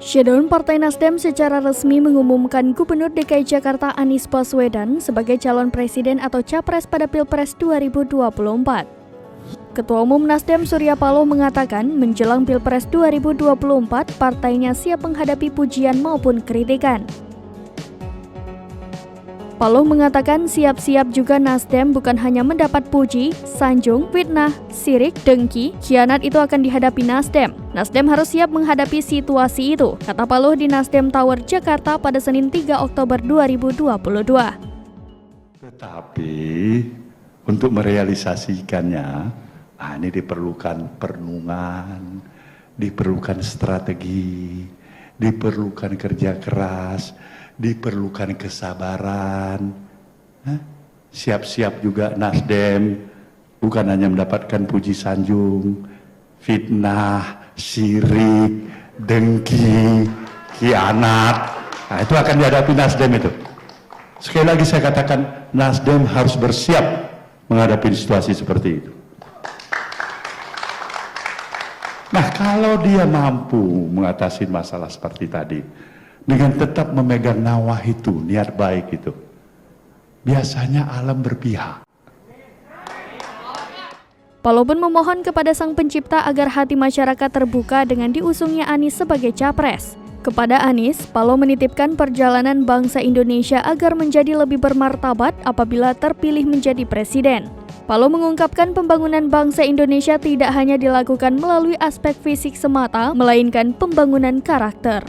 Shutdown Partai Nasdem secara resmi mengumumkan Gubernur DKI Jakarta Anies Baswedan sebagai calon presiden atau capres pada Pilpres 2024. Ketua Umum Nasdem Surya Paloh mengatakan menjelang Pilpres 2024 partainya siap menghadapi pujian maupun kritikan. Paloh mengatakan siap-siap juga Nasdem bukan hanya mendapat puji, sanjung, fitnah, sirik, dengki, khianat itu akan dihadapi Nasdem. Nasdem harus siap menghadapi situasi itu, kata Paloh di Nasdem Tower Jakarta pada Senin 3 Oktober 2022. Tetapi untuk merealisasikannya, ini diperlukan perenungan, diperlukan strategi, diperlukan kerja keras, diperlukan kesabaran. Siap-siap juga Nasdem, bukan hanya mendapatkan puji sanjung, fitnah, sirik, dengki, khianat. Itu akan dihadapi Nasdem itu. Sekali lagi saya katakan, Nasdem harus bersiap menghadapi situasi seperti itu. Nah, kalau dia mampu mengatasi masalah seperti tadi, dengan tetap memegang nawah itu, niat baik itu, biasanya alam berpihak. Paloh pun memohon kepada Sang Pencipta agar hati masyarakat terbuka dengan diusungnya Anies sebagai capres. Kepada Anies, Paloh menitipkan perjalanan bangsa Indonesia agar menjadi lebih bermartabat apabila terpilih menjadi presiden. Paloh mengungkapkan pembangunan bangsa Indonesia tidak hanya dilakukan melalui aspek fisik semata, melainkan pembangunan karakter.